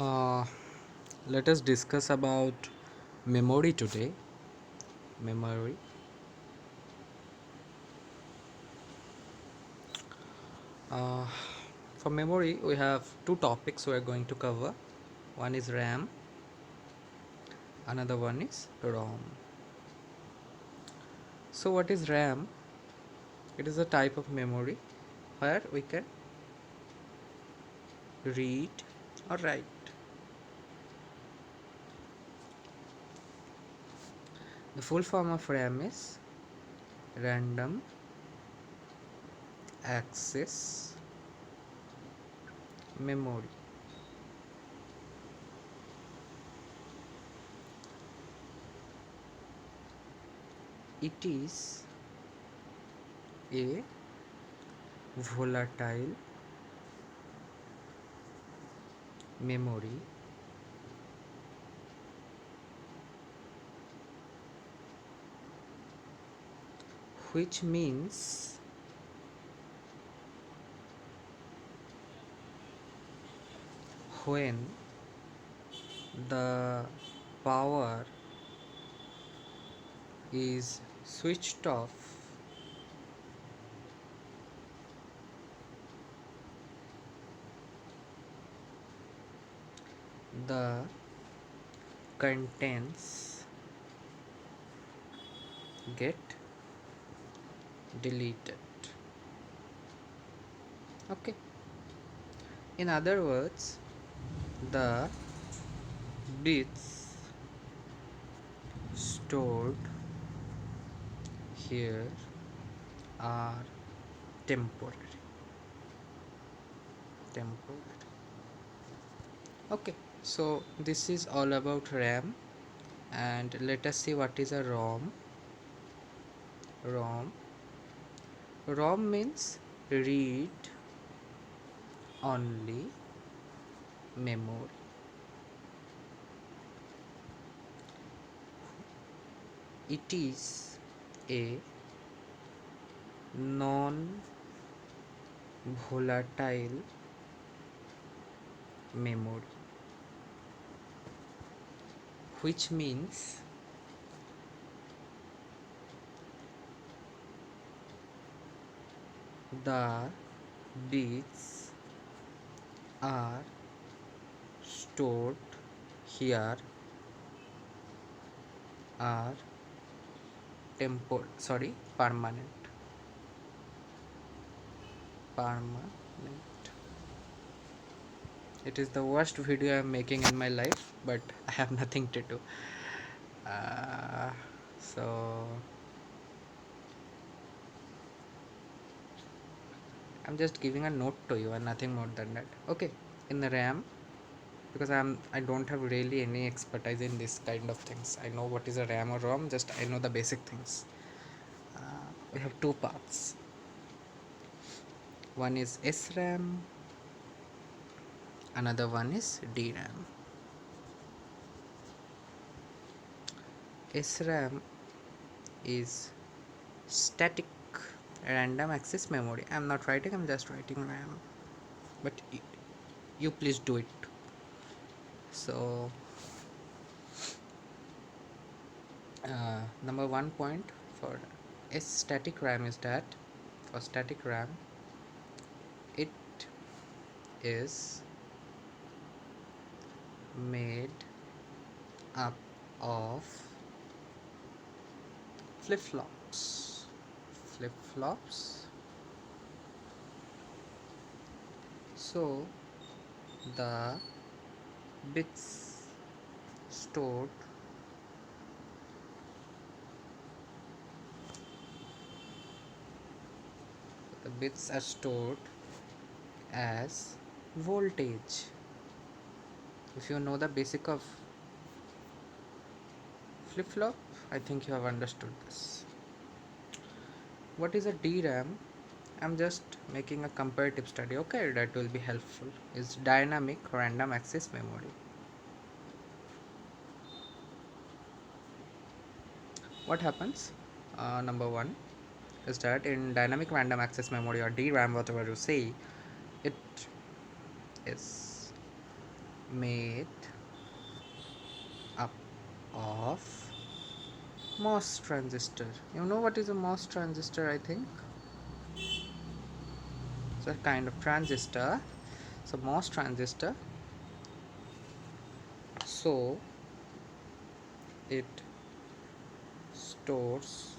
Uh, Let us discuss about memory today. Memory. Uh, for memory, we have two topics we are going to cover. One is RAM, another one is ROM. So, what is RAM? It is a type of memory where we can read or write. The full form of RAM is Random Access Memory. It is a volatile memory which means when the power is switched off, the contents get deleted. Okay, in other words, the bits stored here are temporary. Okay, so this is all about RAM, and let us see what is a ROM. ROM ROM means read only memory. It is a non volatile memory, which means the bits are stored here are permanent. It is the worst video I am making in my life, but I have nothing to do. So I'm just giving a note to you and nothing more than that. Okay, in the RAM, because I don't have really any expertise in this kind of things. I know what is a RAM or ROM, just I know the basic things. We have two parts. One is SRAM, another one is DRAM. SRAM is static random access memory. I'm not writing, I'm just writing RAM, but you please do it. So number one point for static RAM is that for static RAM it is made up of flip-flops. So the bits stored are stored as voltage. If you know the basic of flip-flop, I think you have understood this. What is a DRAM? I'm just making a comparative study, okay, that will be helpful. Is dynamic random access memory. What happens? Number one is that in dynamic random access memory or DRAM, whatever you say, it is made up of MOS transistor. You know what is a MOS transistor, I think? It's a kind of transistor. So MOS transistor. So it stores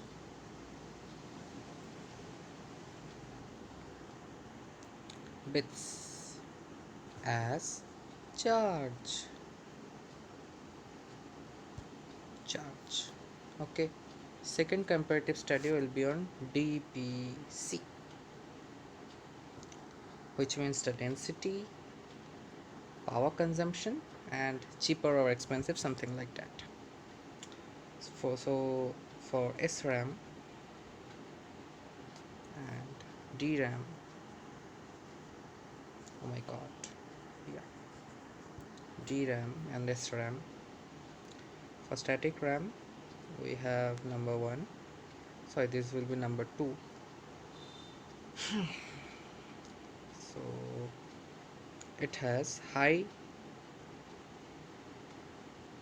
bits as charge. Okay. Second comparative study will be on DPC, which means the density, power consumption, and cheaper or expensive, something like that. For SRAM and DRAM, oh my god, yeah, DRAM and SRAM. For static RAM, we have number 1. Sorry, this will be number 2. So it has high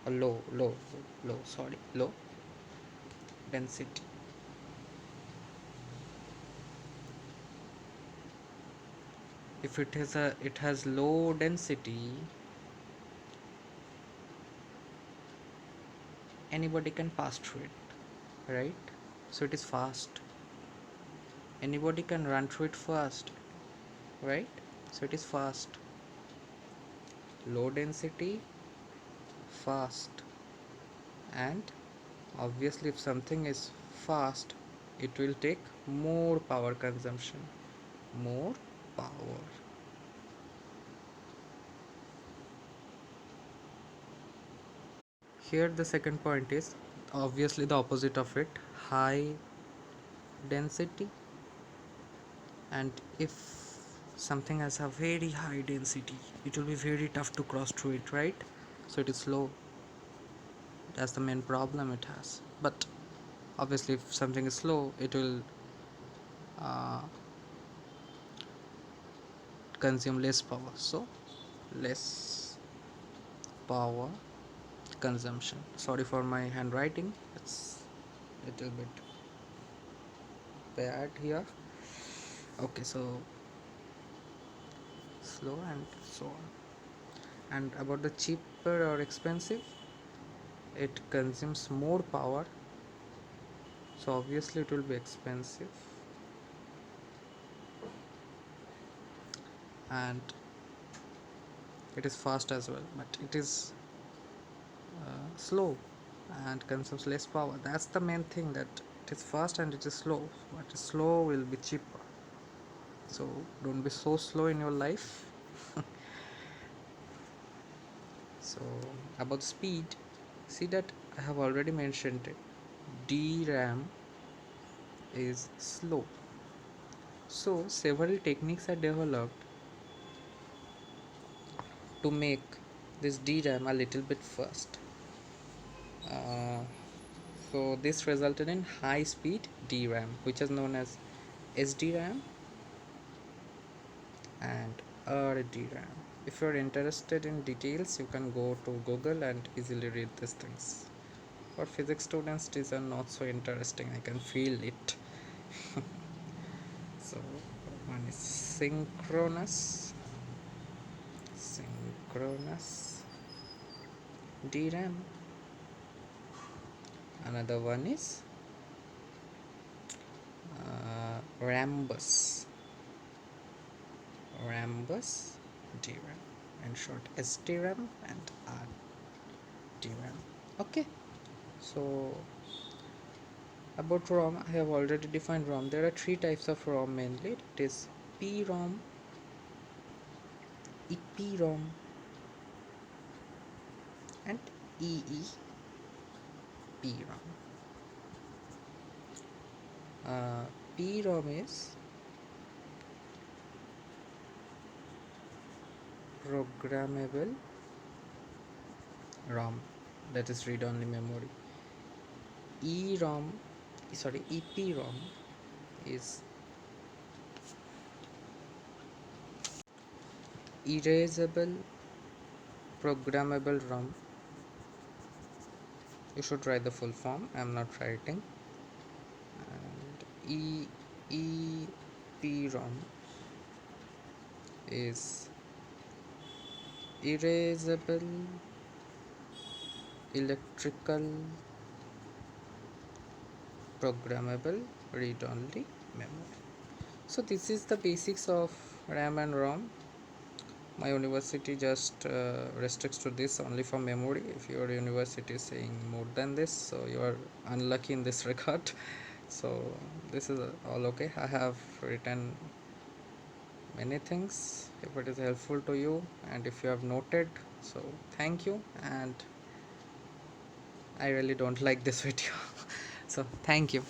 low density. If it has low density, anybody can pass through it, right? So it is fast. Anybody can run through it fast, right? So it is fast. Low density, fast. And obviously, if something is fast, it will take more power consumption. More power. Here the second point is obviously the opposite of it, high density. And if something has a very high density, it will be very tough to cross through it, right? So it is slow. That's the main problem it has. But obviously, if something is slow, it will consume less power, so less power consumption. Sorry for my handwriting, it's a little bit bad here. Okay, so slow and so on. And about the cheaper or expensive, it consumes more power, so obviously it will be expensive. And it is fast as well, but it is slow and consumes less power. That's the main thing, that it is fast and it is slow, but slow will be cheaper. So don't be so slow in your life. So about speed, see that I have already mentioned it. DRAM is slow, so several techniques are developed to make this DRAM a little bit fast. So this resulted in high speed DRAM, which is known as SDRAM and RDRAM. If you're interested in details, you can go to Google and easily read these things. For physics students, these are not so interesting, I can feel it. So one is synchronous DRAM. Another one is Rambus DRAM, in short SDRAM and RDRAM. Okay, so about ROM, I have already defined ROM. There are 3 types of ROM mainly. It is PROM, EPROM, and EEPROM. PROM is programmable ROM, that is read-only memory. EPROM is erasable Programmable ROM. You should write the full form. I'm not writing. And EEPROM is erasable electrical programmable read-only memory. So this is the basics of RAM and ROM. My university just restricts to this only for memory. If your university is saying more than this, so you are unlucky in this regard. So this is all okay. I have written many things. If it is helpful to you and if you have noted, so thank you. And I really don't like this video. So thank you.